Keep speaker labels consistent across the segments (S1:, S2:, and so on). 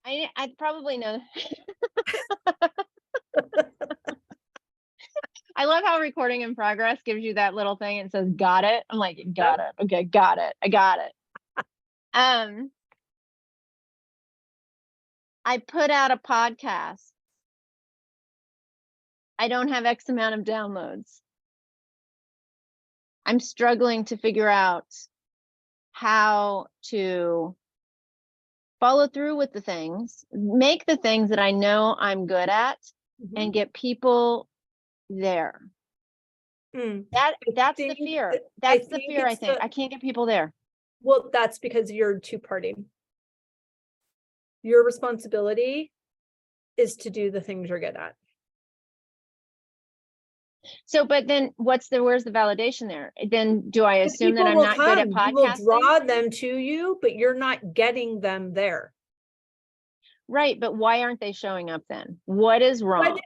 S1: I probably know. I love how recording in progress gives you that little thing and says, got it. I'm like, got it. Okay, got it. I got it. I put out a podcast. I don't have X amount of downloads. I'm struggling to figure out how to follow through with the things, make the things that I know I'm good at, and get people there. That's the fear. That's the fear, I think. I can't get people there.
S2: Well, that's because you're two-parting. Your responsibility is to do the things you're good at.
S1: So, but then where's the validation there? Then do I assume that I'm not good at podcasting?
S2: You will draw them to you, but you're not getting them there.
S1: Right, but why aren't they showing up then? What is wrong?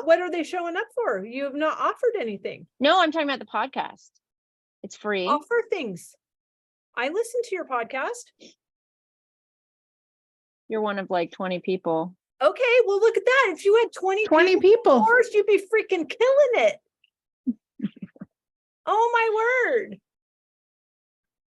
S2: What are they showing up for? You have not offered anything.
S1: No, I'm talking about the podcast. It's free.
S2: Offer things. I listen to your podcast.
S1: You're one of like 20 people.
S2: Okay, well, look at that. If you had 20 people, of course, you'd be freaking killing it. Oh my word.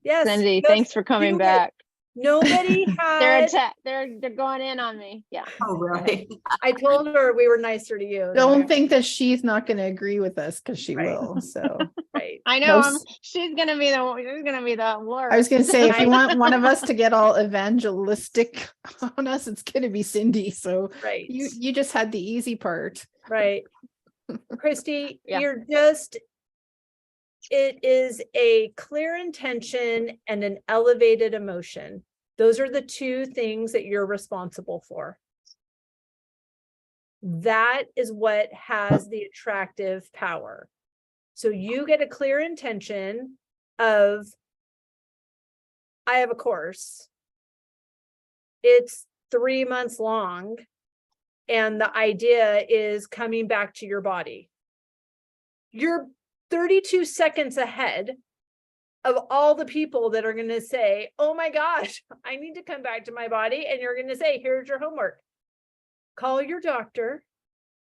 S2: Yes.
S1: Cindy, thanks for coming back.
S2: Nobody had.
S1: They're going in on me. Yeah.
S3: Oh, right.
S2: I told her we were nicer to you.
S4: Don't think that she's not going to agree with us, because she will. So
S2: right.
S1: I know she's gonna be the Lord.
S4: I was going to say, if you want one of us to get all evangelistic on us, it's going to be Cindy. So
S2: right.
S4: You just had the easy part.
S2: Right. Christy, it is a clear intention and an elevated emotion. Those are the two things that you're responsible for. That is what has the attractive power. So you get a clear intention of, I have a course. It's 3 months long. And the idea is coming back to your body. You're 32 seconds ahead of all the people that are going to say, oh my gosh, I need to come back to my body. And you're going to say, here's your homework. Call your doctor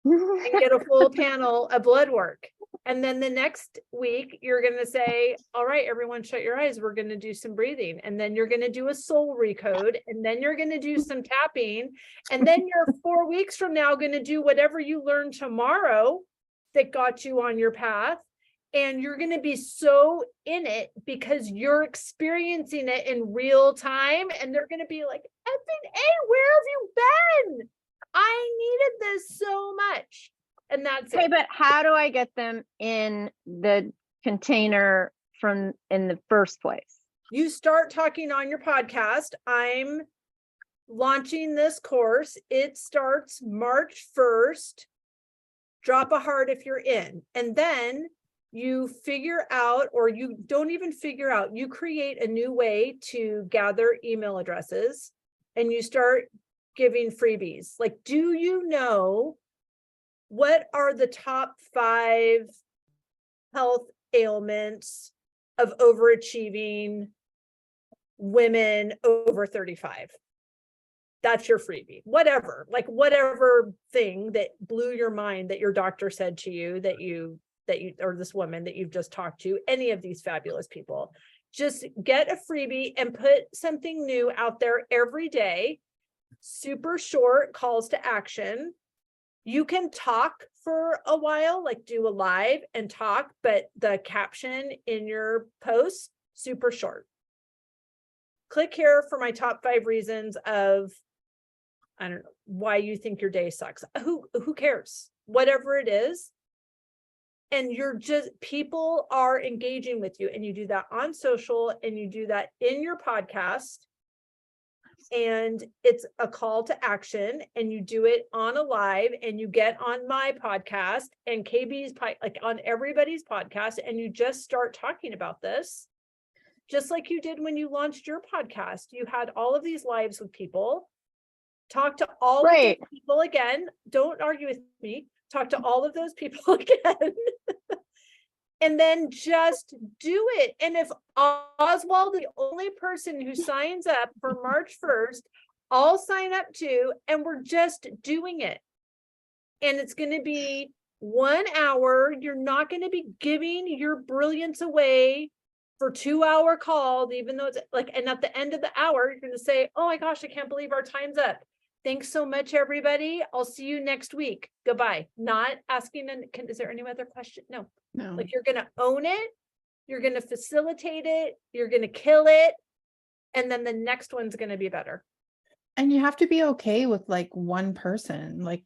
S2: and get a full panel of blood work. And then the next week, you're going to say, all right, everyone shut your eyes. We're going to do some breathing. And then you're going to do a soul recode. And then you're going to do some tapping. And then you're 4 weeks from now going to do whatever you learned tomorrow that got you on your path. And you're going to be so in it because you're experiencing it in real time. And they're going to be like, effing A, where have you been? I needed this so much. And that's
S1: okay, but how do I get them in the container in the first place?
S2: You start talking on your podcast. I'm launching this course. It starts March 1st. Drop a heart if you're in. And then you figure out, or you don't even figure out, you create a new way to gather email addresses and you start giving freebies. Like, do you know what are the top 5 health ailments of overachieving women over 35? That's your freebie. Whatever thing that blew your mind that your doctor said to you, that you or this woman that you've just talked to, any of these fabulous people, just get a freebie and put something new out there every day. Super short calls to action. You can talk for a while, like do a live and talk, but the caption in your post, super short. Click here for my top 5 reasons of, I don't know, why you think your day sucks. Who cares? Whatever it is. And people are engaging with you, and you do that on social and you do that in your podcast. And it's a call to action, and you do it on a live, and you get on my podcast and KB's like on everybody's podcast, and you just start talking about this, just like you did when you launched your podcast. You had all of these lives with people. Talk to all of those people again. Don't argue with me. Talk to all of those people again. And then just do it. And if Oswald is the only person who signs up for March 1st, all sign up to, and we're just doing it. And it's going to be 1 hour. You're not going to be giving your brilliance away for 2-hour calls, even though it's like, and at the end of the hour, you're going to say, oh my gosh, I can't believe our time's up. Thanks so much, everybody. I'll see you next week. Goodbye. Not asking, is there any other question? No.
S4: No.
S2: Like, you're going to own it. You're going to facilitate it. You're going to kill it. And then the next one's going to be better.
S4: And you have to be okay with like one person. Like,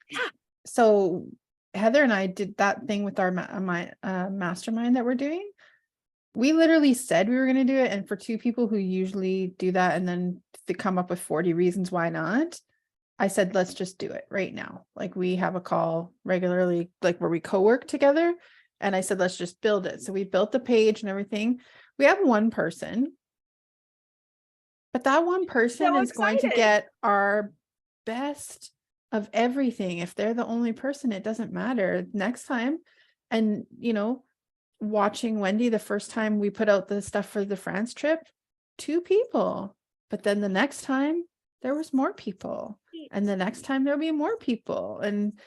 S4: so Heather and I did that thing with our mastermind that we're doing. We literally said we were going to do it. And for two people who usually do that and then they come up with 40 reasons why not, I said, let's just do it right now. Like, we have a call regularly, like where we co-work together. And I said, let's just build it. So we built the page and everything. We have one person, but that one person
S2: So
S4: is going to
S2: excited.
S4: get our best of everything. If they're the only person, it doesn't matter next time. And, you know, watching Wendy, the first time we put out the stuff for the France trip, 2 people, but then the next time there was more people, and the next time there'll be more people. And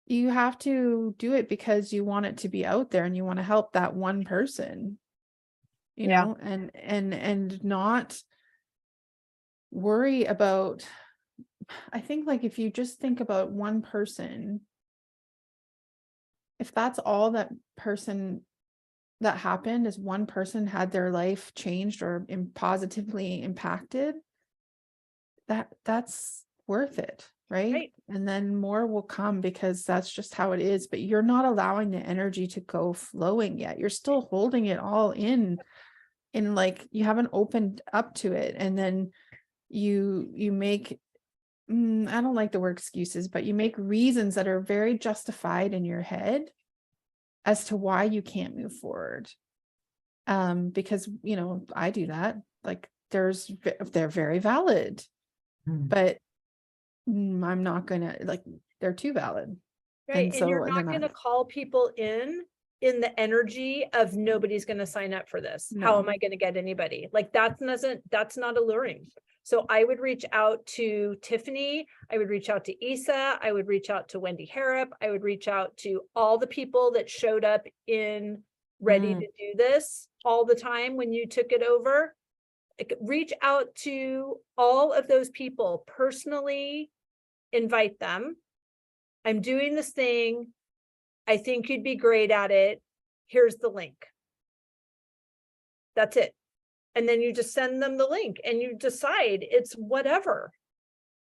S4: you have to do it because you want it to be out there and you want to help that one person, you
S1: Yeah.
S4: know, and not worry about, I think, like, if you just think about one person, if that's all that person that happened is one person had their life changed or positively impacted, that's worth it, right? And then more will come, because that's just how it is. But you're not allowing the energy to go flowing yet. You're still holding it all in like, you haven't opened up to it. And then you make, I don't like the word excuses, but you make reasons that are very justified in your head as to why you can't move forward. Because, you know, I do that. Like, they're very valid, but I'm not gonna, like, they're too valid.
S2: Right. And you're
S4: they're
S2: not going to call people in the energy of nobody's going to sign up for this. How am
S4: No.
S2: I going to get anybody? Like, that's not alluring. So I would reach out to Tiffany. I would reach out to Isa. I would reach out to Wendy Harrop. I would reach out to all the people that showed up in ready to do this all the time when you took it over. Like, reach out to all of those people personally, invite them. I'm doing this thing. I think you'd be great at it. Here's the link. That's it. And then you just send them the link and you decide it's whatever.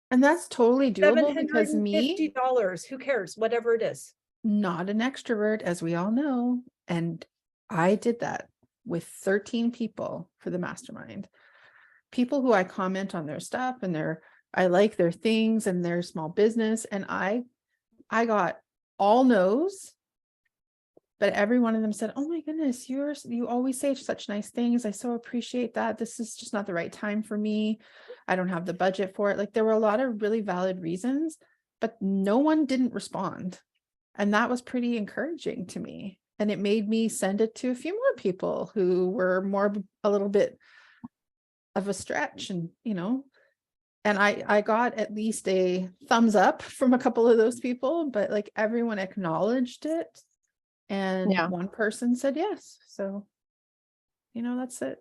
S4: And that's totally doable, because
S2: $750, who cares? Whatever it is.
S4: not an extrovert, as we all know. And I did that with 13 people for the mastermind. People who I comment on their stuff and I like their things and their small business. And I got all no's, but every one of them said, oh my goodness, you always say such nice things. I so appreciate that. This is just not the right time for me. I don't have the budget for it. Like, there were a lot of really valid reasons, but no one didn't respond. And that was pretty encouraging to me. And it made me send it to a few more people who were a little bit of a stretch, and, you know, and I got at least a thumbs up from a couple of those people, but like, everyone acknowledged it. And one person said yes. So, you know, that's it.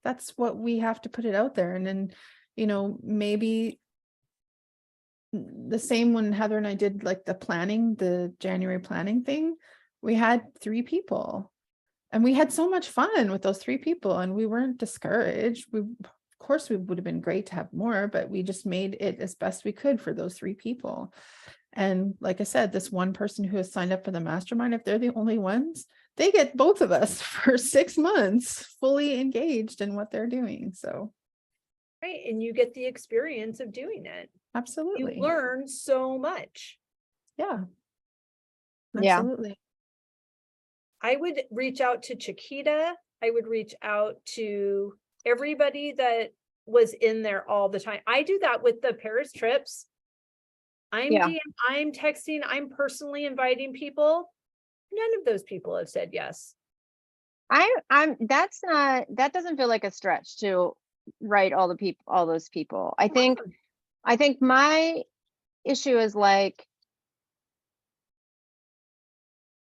S4: That's what we have to put it out there. And then, you know, maybe the same when Heather and I did like the January planning thing, we had 3 people and we had so much fun with those 3 people, and we weren't discouraged. Of course, we would have been great to have more, but we just made it as best we could for those 3 people. And like I said, this one person who has signed up for the mastermind, if they're the only ones, they get both of us for 6 months fully engaged in what they're doing. So.
S2: Right. And you get the experience of doing it.
S4: Absolutely.
S2: You learn so much.
S4: Yeah.
S1: Yeah.
S4: Absolutely.
S2: I would reach out to Chiquita. I would reach out to everybody that was in there all the time. I do that with the Paris trips. I'm texting, I'm personally inviting people. None of those people have said yes.
S1: That doesn't feel like a stretch to write all those people. I think I think my issue is like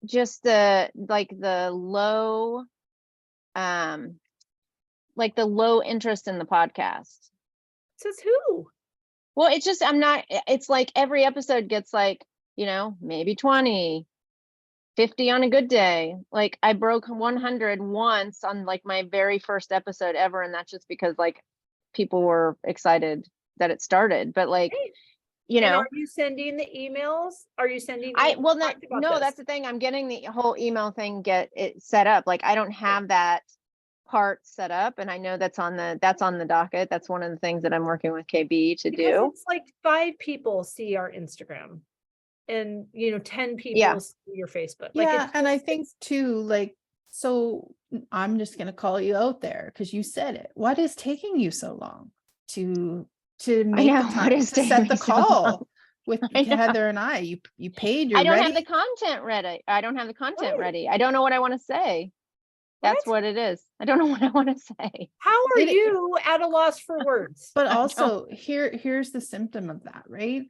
S1: just the low like the low interest in the podcast.
S2: Says who?
S1: Well, it's just it's like every episode gets like, you know, maybe 20, 50 on a good day. Like I broke 100 once on like my very first episode ever, and that's just because like people were excited that it started. But like,
S2: Great.
S1: you
S2: And
S1: know,
S2: are you sending the emails? Are you sending?
S1: well,
S2: we
S1: no,
S2: talked about
S1: no,
S2: this.
S1: that's the thing. I'm getting the whole email thing get it set up. Like I don't have that part set up, and I know that's on the docket. That's one of the things that I'm working with KB to
S2: Because
S1: do.
S2: it's like 5 people see our Instagram and 10 people
S1: Yeah.
S2: see your Facebook.
S4: Yeah,
S2: it's
S4: and I
S2: just-
S4: think too, like, so I'm just gonna call you out there because you said it. What is taking you so long to make
S1: know,
S4: the
S1: what
S4: time
S1: is
S4: to
S1: taking
S4: set the
S1: me so
S4: call
S1: long?
S4: with
S1: I know.
S4: Heather and I? You paid, you're
S1: I don't
S4: ready.
S1: have the content ready. I don't have the content
S2: Right.
S1: ready. I don't know what I want to say. That's what it is. I don't know what I want to say.
S2: How are
S4: It-
S2: you at a loss for words?
S4: But
S1: I don't-
S4: also here's the symptom of that, right?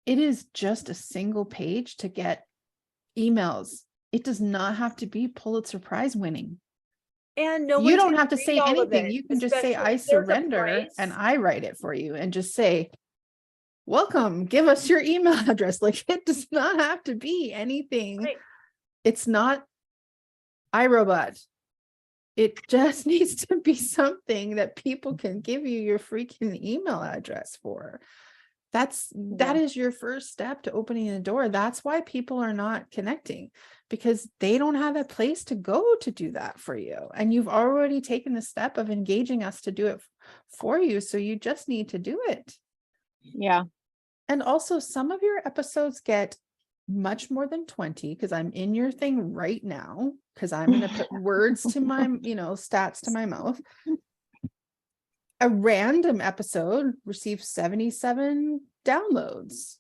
S4: It is just a single page to get emails. It does not have to be Pulitzer Prize winning.
S2: And no
S4: You
S2: one's
S4: don't
S2: gonna
S4: have to
S2: read
S4: say
S2: all of
S4: anything.
S2: it,
S4: You can just say,
S2: especially
S4: I
S2: if there's a
S4: surrender,
S2: price.
S4: and I write it for you, and just say, welcome, give us your email address. Like, it does not have to be anything.
S2: Right.
S4: It's not iRobot. It just needs to be something that people can give you your freaking email address for. That is your first step to opening the door. That's why people are not connecting, because they don't have a place to go to do that for you. And you've already taken the step of engaging us to do it for you. So you just need to do it.
S1: Yeah.
S4: And also, some of your episodes get much more than 20, because I'm in your thing right now, because I'm going to put words to my, stats to my mouth. A random episode receives 77 downloads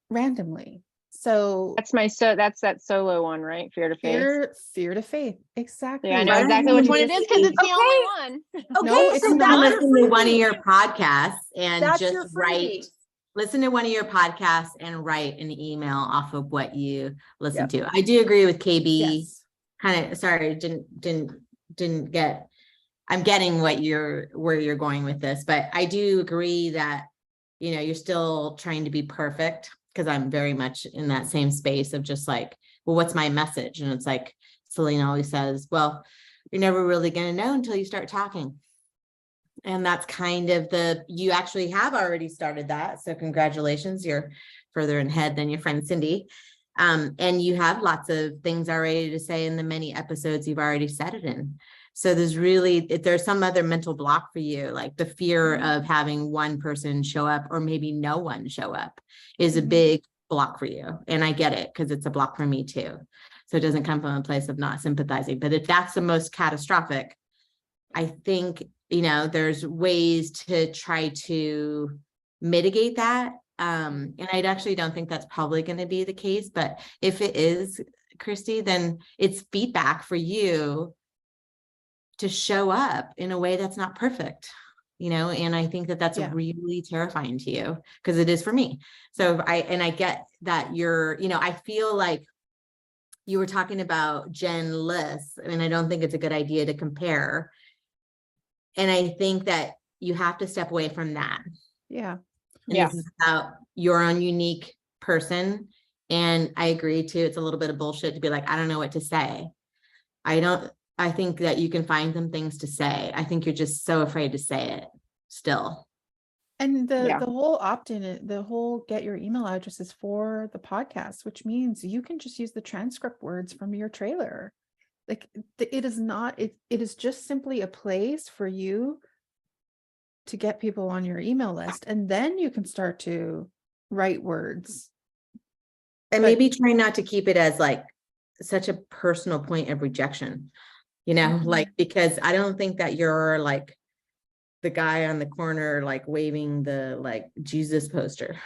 S4: randomly. So
S1: That's that solo one, right? Fear to Faith.
S4: fear to faith. Exactly.
S1: Yeah, I know
S3: Right.
S1: exactly which one it is because it's the
S3: Okay.
S1: only one.
S2: Okay,
S4: No, it's
S3: So
S4: not.
S3: then
S2: that's
S3: listen
S2: your
S3: to one of
S2: freebie.
S3: your podcasts and
S2: That's
S3: just
S2: your
S3: write,
S2: freebie.
S3: listen to one of your podcasts and write an email off of what you listen
S4: Yep.
S3: to. I do agree with KB.
S4: Yes.
S3: Kind of, sorry, didn't get, I'm getting where you're going with this, but I do agree that, you're still trying to be perfect, because I'm very much in that same space of just like, well, what's my message? And it's like, Selena always says, well, you're never really going to know until you start talking. And that's kind of you actually have already started that. So congratulations, you're further ahead than your friend Cindy. And you have lots of things already to say in the many episodes you've already said it in. So if there's some other mental block for you, like the fear of having one person show up or maybe no one show up is a big block for you. And I get it, because it's a block for me too. So it doesn't come from a place of not sympathizing. But if that's the most catastrophic, I think, there's ways to try to mitigate that. And I actually don't think that's probably going to be the case. But if it is, Christy, then it's feedback for you to show up in a way that's not perfect, and I think that that's
S4: Yeah.
S3: really terrifying to you, because it is for me. So I get that I feel like you were talking about Jen Liss, and I don't think it's a good idea to compare. And I think that you have to step away from that.
S4: Yeah.
S3: And
S1: Yeah.
S3: this is about your own unique person. And I agree too, it's a little bit of bullshit to be like, I don't know what to say. I think that you can find some things to say. I think you're just so afraid to say it still.
S4: And
S1: Yeah.
S4: the whole opt-in, the whole get your email addresses for the podcast, which means you can just use the transcript words from your trailer. Like, it is not, it is just simply a place for you to get people on your email list, and then you can start to write words.
S3: And
S4: But-
S3: maybe try not to keep it as like such a personal point of rejection, like, because I don't think that you're like the guy on the corner, like waving the like Jesus poster,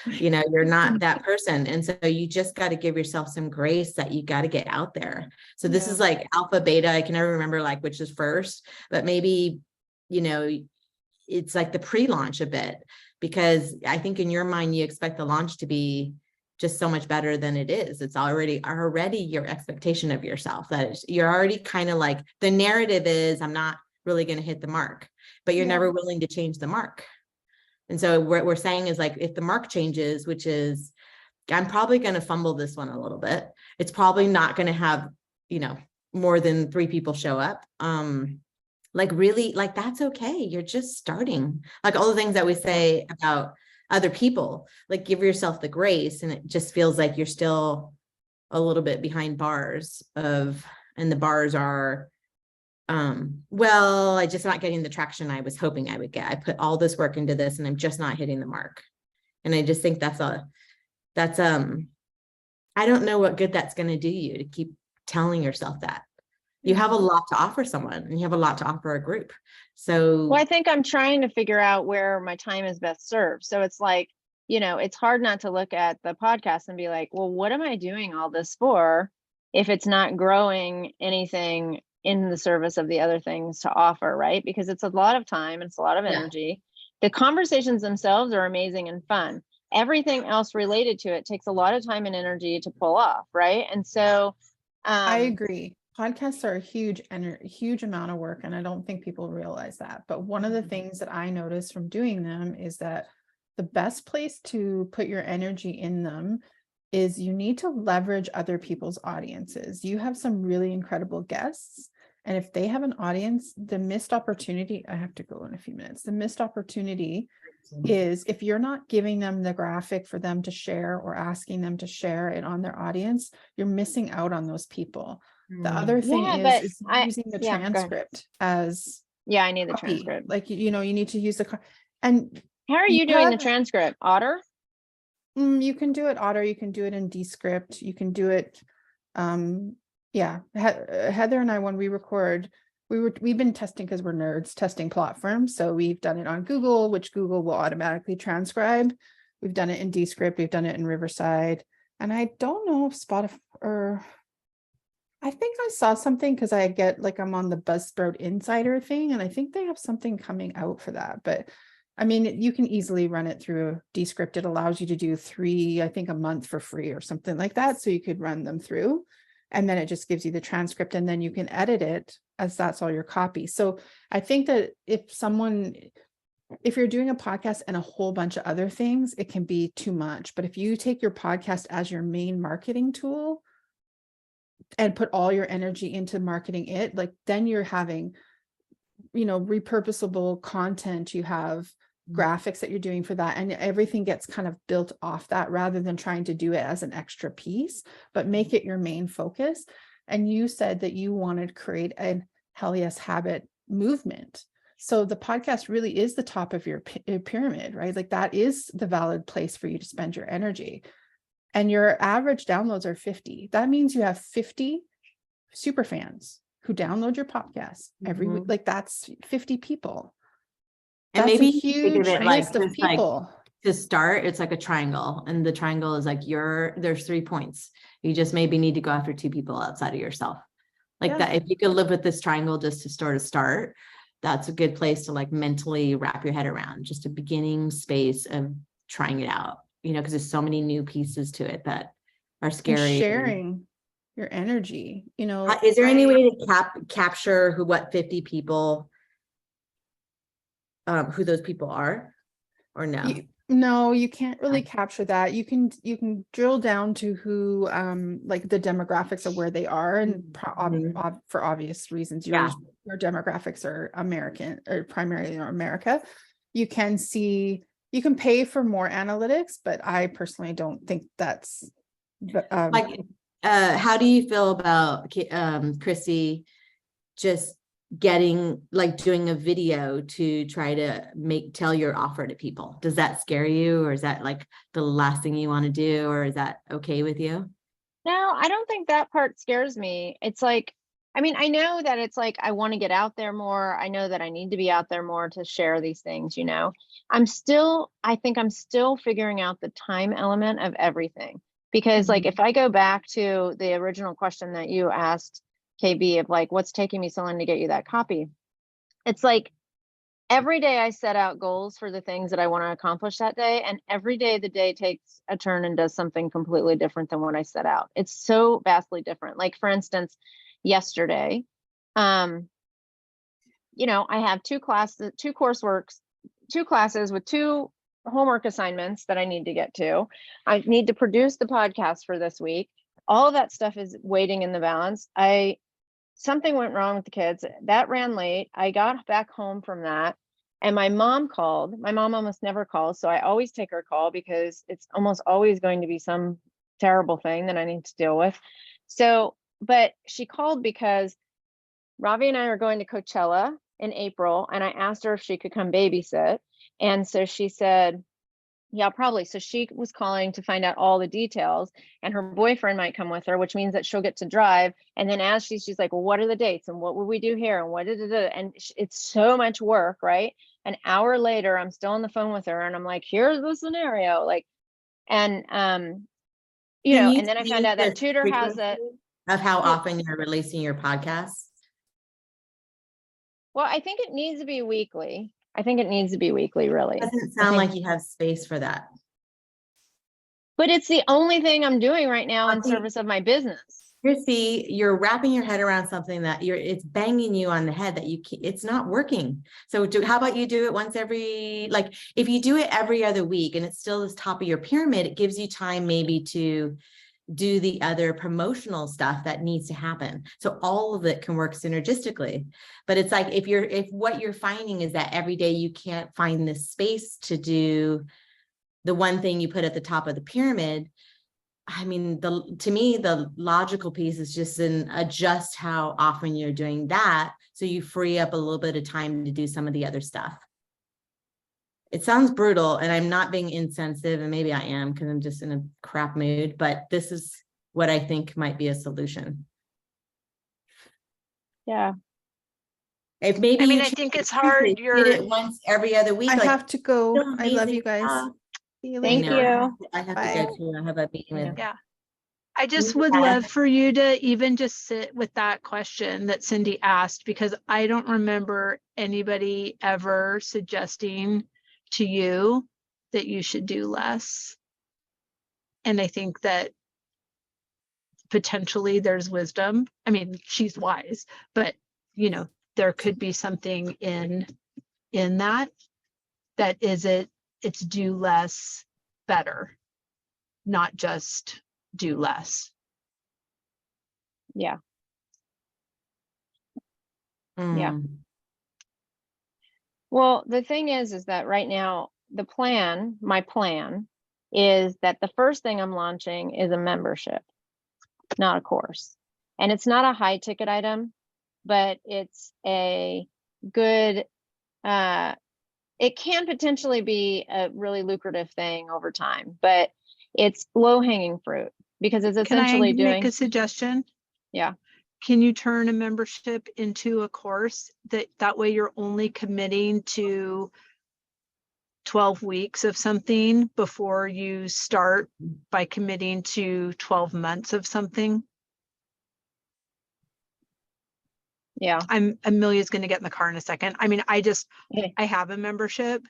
S3: you're not that person. And so you just got to give yourself some grace that you got to get out there. So this
S4: Yeah.
S3: is like alpha, beta. I can never remember like which is first, but maybe, it's like the pre-launch a bit. because I think in your mind, you expect the launch to be just so much better than it is. It's already your expectation of yourself, that you're already kind of like, the narrative is, I'm not really going to hit the mark, but you're
S2: Yeah.
S3: never willing to change the mark. And so what we're saying is like, if the mark changes, which is, I'm probably going to fumble this one a little bit. It's probably not going to have, more than 3 people show up. Like really, like that's okay. You're just starting. Like all the things that we say about other people, like give yourself the grace, and it just feels like you're still a little bit behind bars and the bars are, well, I just not getting the traction I was hoping I would get. I put all this work into this and I'm just not hitting the mark. And I just think that's I don't know what good that's going to do you to keep telling yourself that. You have a lot to offer someone, and you have a lot to offer a group. So
S1: Well, I think I'm trying to figure out where my time is best served. So it's like, it's hard not to look at the podcast and be like, well, what am I doing all this for if it's not growing anything in the service of the other things to offer, right? Because it's a lot of time, it's a lot of
S3: Yeah.
S1: energy. The conversations themselves are amazing and fun. Everything else related to it takes a lot of time and energy to pull off, right? And so
S4: I agree. Podcasts are a huge amount of work, and I don't think people realize that. But one of the things that I noticed from doing them is that the best place to put your energy in them is you need to leverage other people's audiences. You have some really incredible guests, and if they have an audience, the missed opportunity, I have to go in a few minutes. The missed opportunity is if you're not giving them the graphic for them to share or asking them to share it on their audience, you're missing out on those people. The other thing
S1: Yeah, but
S4: is
S1: I-
S4: using the
S1: yeah, go ahead.
S4: transcript as
S1: yeah, I need the
S4: copy.
S1: transcript.
S4: Like, you need to use and
S1: How are
S4: you
S1: you doing the
S4: have-
S1: transcript? Otter?
S4: you can do it Otter, you can do it in Descript, you can do it. Yeah, Heather and I, when we record, we've been testing, because we're nerds, testing platforms. So we've done it on Google, which Google will automatically transcribe. We've done it in Descript, we've done it in Riverside, and I don't know if Spotify, or I think I saw something, because I get like, I'm on the Buzzsprout Insider thing, and I think they have something coming out for that. But I mean, you can easily run it through Descript. It allows you to do 3, I think, a month for free or something like that. So you could run them through, and then it just gives you the transcript, and then you can edit it as that's all your copy. So I think that if you're doing a podcast and a whole bunch of other things, it can be too much. But if you take your podcast as your main marketing tool and put all your energy into marketing it, like then you're having, repurposable content, you have graphics that you're doing for that, and everything gets kind of built off that, rather than trying to do it as an extra piece, but make it your main focus. And you said that you wanted to create a Hell Yes Habit movement. So the podcast really is the top of your pyramid, right? Like that is the valid place for you to spend your energy. And your average downloads are 50. That means you have 50 super fans who download your podcast every week. Like that's 50 people.
S3: and
S4: That's
S3: maybe
S4: a
S3: you think of
S4: huge
S3: it like
S4: list of
S3: just like
S4: people.
S3: to start, it's like a triangle, and the triangle is like there's 3 points. You just maybe need to go after 2 people outside of yourself. Like
S4: Yeah.
S3: that, if you could live with this triangle just to start, that's a good place to like mentally wrap your head around, just a beginning space of trying it out, because there's so many new pieces to it that are
S4: And
S3: scary.
S4: sharing your energy,
S3: Is there any way to capture what 50 people, who those people are, or no?
S4: No, you can't really capture that. You can drill down to who, like the demographics of where they are, and for obvious reasons, your demographics are American, or primarily in America. You can pay for more analytics, but I personally don't think that's
S3: how do you feel about Chrissy just doing a video to try to tell your offer to people? Does that scare you, or is that like the last thing you want to do, or is that okay with you?
S1: No, I don't think that part scares me. It's like, I know that it's like, I want to get out there more. I know that I need to be out there more to share these things, I think I'm still figuring out the time element of everything. Because like, if I go back to the original question that you asked, KB, of like, what's taking me so long to get you that copy? It's like, every day I set out goals for the things that I want to accomplish that day. And every day the day takes a turn and does something completely different than what I set out. It's so vastly different. Like for instance, yesterday, you know, I have two classes with two homework assignments that I need to get to. I need to produce the podcast for this week. All of that stuff is waiting in the balance. Something went wrong with the kids. That ran late. I got back home from that and my mom called. My mom almost never calls, so I always take her call because it's almost always going to be some terrible thing that I need to deal with. So, but she called because Ravi and I are going to Coachella in April, and I asked her if she could come babysit. And so she said, yeah, probably. So she was calling to find out all the details, and her boyfriend might come with her, which means that she'll get to drive. And then as she's like, well, what are the dates and what will we do here? And and it's so much work, right? An hour later, I'm still on the phone with her and I'm like, here's the scenario. Like, and, you
S3: Can
S1: know,
S3: you
S1: and then I found
S3: change
S1: out that
S3: the
S1: Tutor has a,
S3: frequency of how often you're releasing your podcasts?
S1: well, I think it needs to be weekly. I think it needs to be weekly, really.
S3: Doesn't
S1: I
S3: sound
S1: think-
S3: like you have space for that.
S1: But it's the only thing I'm doing right now in
S3: Okay.
S1: service of my business.
S3: Chrissy, you're wrapping your head around something that it's banging you on the head that it's not working. So how about you do it once every, like, if you do it every other week and it's still the top of your pyramid, it gives you time maybe to do the other promotional stuff that needs to happen. So all of it can work synergistically. But it's like, if what you're finding is that every day you can't find this space to do the one thing you put at the top of the pyramid, I mean, to me, the logical piece is just adjust how often you're doing that, so you free up a little bit of time to do some of the other stuff. It sounds brutal, and I'm not being insensitive, and maybe I am because I'm just in a crap mood, but this is what I think might be a solution.
S1: Yeah.
S3: If maybe
S5: I mean,
S3: you
S5: I think
S3: change
S5: it's
S3: it,
S5: hard.
S3: did
S5: You're,
S3: it once every other week.
S4: I
S3: like,
S4: have to go.
S3: still
S4: I love you
S3: amazing
S4: guys.
S3: stuff.
S4: See you
S1: Thank
S4: later.
S1: you.
S3: I have to
S4: Bye.
S3: get to. I have a meeting with.
S5: yeah. I just
S3: Yeah.
S5: would love for you to even just sit with that question that Cindy asked, because I don't remember anybody ever suggesting to you that you should do less. And I think that potentially there's wisdom. I mean, she's wise, but you know, there could be something in that is it's do less better, not just do less.
S1: Yeah. Yeah.
S3: Mm.
S1: Well, the thing is that right now, my plan is that the first thing I'm launching is a membership, not a course. And it's not a high ticket item, but it's a good, it can potentially be a really lucrative thing over time, but it's low hanging fruit because it's
S5: Can I
S1: essentially
S5: make
S1: doing,
S5: a suggestion?
S1: yeah.
S5: Can you turn a membership into a course that way you're only committing to 12 weeks of something before you start by committing to 12 months of something?
S1: Yeah.
S5: Amelia's going to get in the car in a second. I mean,
S1: Okay.
S5: I have a membership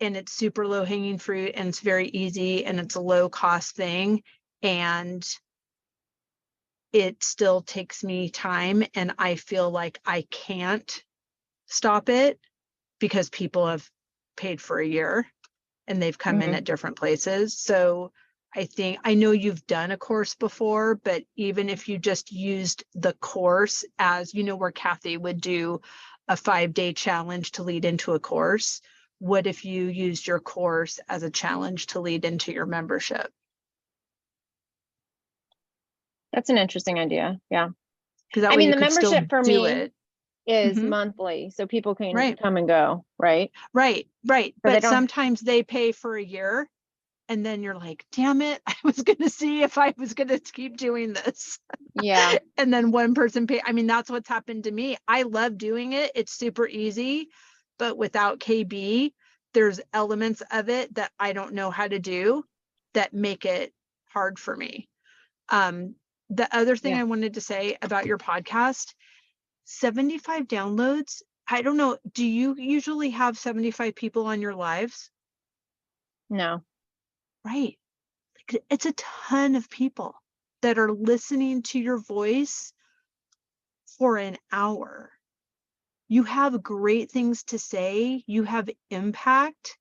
S5: and it's super low hanging fruit and it's very easy and it's a low cost thing. And it still takes me time and I feel like I can't stop it because people have paid for a year and they've come in at different places. So I know you've done a course before, but even if you just used the course as, you know, where Kathy would do a 5-day challenge to lead into a course, what if you used your course as a challenge to lead into your membership?
S1: That's an interesting idea. Yeah.
S5: Because that
S1: I
S5: way
S1: mean,
S5: you
S1: the
S5: could still
S1: membership for
S5: do
S1: me
S5: it.
S1: is
S5: Mhm.
S1: monthly, so people can
S5: Right.
S1: come and go, right?
S5: Right.
S1: they
S5: But
S1: don't-
S5: sometimes they pay for a year and then you're like, damn it, I was going to see if I was going to keep doing this.
S1: Yeah.
S5: And then one person pay. I mean, that's what's happened to me. I love doing it. It's super easy, but without KB, there's elements of it that I don't know how to do that make it hard for me. The other thing
S1: Yeah.
S5: I wanted to say about your podcast, 75 downloads. I don't know, do you usually have 75 people on your lives?
S1: No,
S5: Right. Like, it's a ton of people that are listening to your voice for an hour. You have great things to say, you have impact.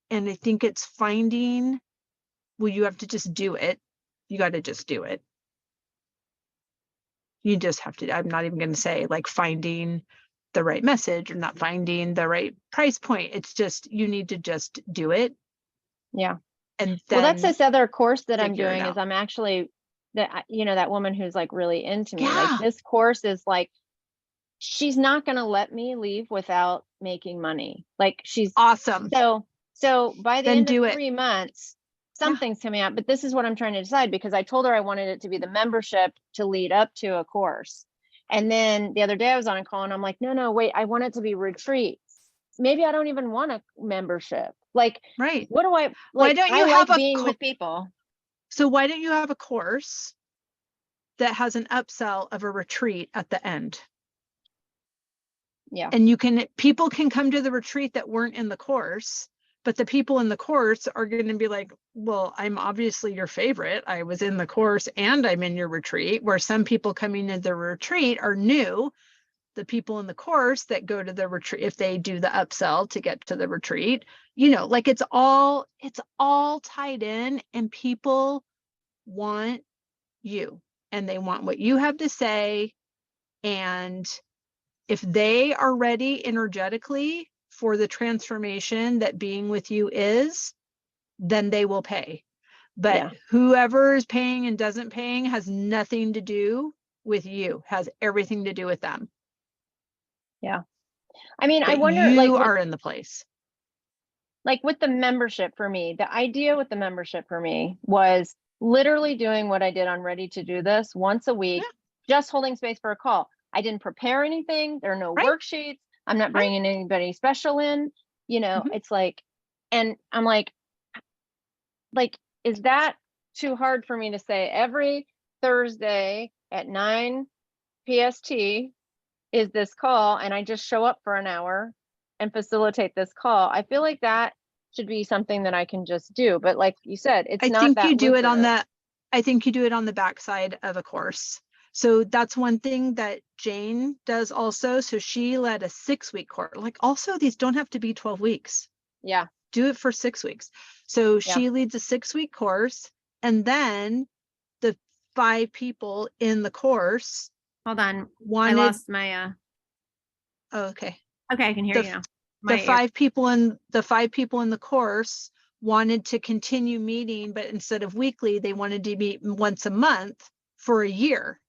S5: And I think it's finding, well, you have to just do it. You got to just do it. You just have to, I'm not even going to say like finding the right message or not finding the right price point. It's just, you need to just do it.
S1: yeah.
S5: And
S1: Well, that's
S5: then
S1: this other course that I'm
S5: figure it
S1: doing is
S5: out.
S1: I'm actually that woman who's like really into me. Like
S5: Yeah.
S1: this course is like, she's not going to let me leave without making money. Like she's
S5: Awesome.
S1: so by the
S5: Then
S1: end of
S5: do it.
S1: 3 months,
S5: Yeah.
S1: something's coming out, but this is what I'm trying to decide because I told her I wanted it to be the membership to lead up to a course. And then the other day I was on a call and I'm like, no, wait, I want it to be retreats. Maybe I don't even want a membership. Like,
S5: Right.
S1: what do I
S5: Why
S1: like?
S5: don't
S1: I
S5: you
S1: like
S5: have a
S1: being with people.
S5: So why don't you have a course that has an upsell of a retreat at the end?
S1: Yeah.
S5: And people can come to the retreat that weren't in the course, but the people in the course are going to be like, well, I'm obviously your favorite. I was in the course and I'm in your retreat, where some people coming to the retreat are new. The people in the course that go to the retreat, if they do the upsell to get to the retreat, like it's all tied in, and people want you and they want what you have to say. And if they are ready energetically for the transformation that being with you is, then they will pay. But
S1: Yeah.
S5: whoever is paying and doesn't paying has nothing to do with you, has everything to do with them.
S1: Yeah. I mean, I
S5: But
S1: wonder like
S5: you
S1: what,
S5: are in the place.
S1: like with the membership for me, the idea with the membership for me was literally doing what I did on Ready to Do This once a week, just holding space for a call. I didn't prepare anything. There are no
S5: Right.
S1: worksheets. I'm not
S5: Right.
S1: bringing anybody special in,
S5: Mhm.
S1: it's like, and I'm like, is that too hard for me to say every Thursday at 9 PST is this call and I just show up for an hour and facilitate this call? I feel like that should be something that I can just do. But like you said, it's
S5: I
S1: not
S5: think
S1: that
S5: you do it on
S1: lucrative.
S5: I think you do it on the backside of a course. So that's one thing that Jane does also. So she led a 6-week course. Like, also, these don't have to be 12 weeks.
S1: Yeah.
S5: Do it for 6 weeks. So
S1: Yeah.
S5: she leads a 6-week course, and then the 5 people in the course
S1: Hold on.
S5: wanted.
S1: I lost my
S5: Oh, okay.
S1: okay, I can hear
S5: The
S1: you now.
S5: The 5 people in the course wanted to continue meeting, but instead of weekly, they wanted to meet once a month for a year.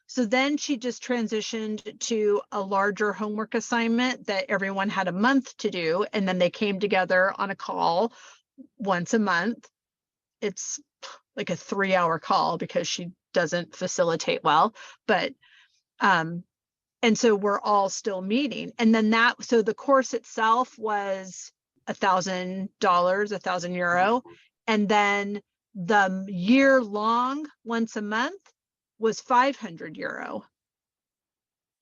S5: So then she just transitioned to a larger homework assignment that everyone had a month to do. And then they came together on a call once a month. It's like a 3-hour call because she doesn't facilitate well, but, and so we're all still meeting. And then so the course itself was $1,000, €1,000. And then the year long, once a month, was €500.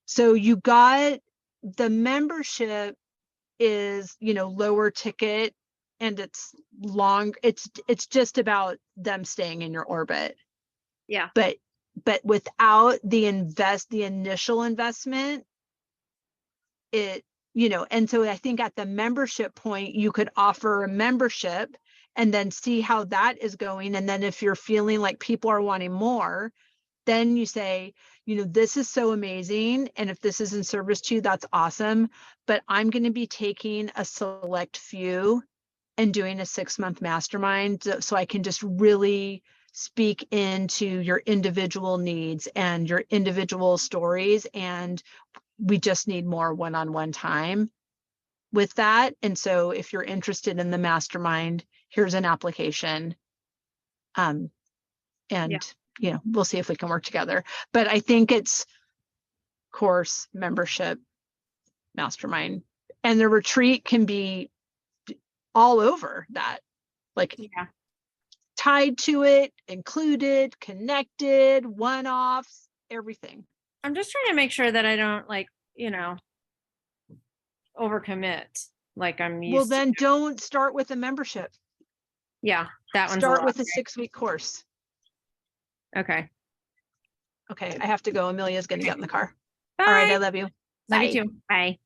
S5: So you got the membership is, lower ticket, and it's long. It's just about them staying in your orbit.
S1: Yeah.
S5: But without the initial investment, and so I think at the membership point, you could offer a membership and then see how that is going. And then if you're feeling like people are wanting more, then you say, this is so amazing. And if this is in service to you, that's awesome. But I'm going to be taking a select few and doing a 6-month mastermind so I can just really speak into your individual needs and your individual stories. And we just need more one-on-one time with that. And so if you're interested in the mastermind, here's an application. And we'll see if we can work together. But I think it's course, membership, mastermind, and the retreat can be all over that, like tied to it, included, connected, one-offs, everything.
S1: I'm just trying to make sure that I don't
S6: overcommit like I'm
S5: Well,
S6: used to.
S5: then don't start with a membership.
S6: Yeah, that one's a
S5: Start
S6: lot.
S5: with a 6-week course.
S6: Okay.
S5: Okay, I have to go. Amelia's gonna get in the car. All right, I
S6: Bye.
S5: love you.
S6: Love you
S5: Bye.
S6: too. Bye.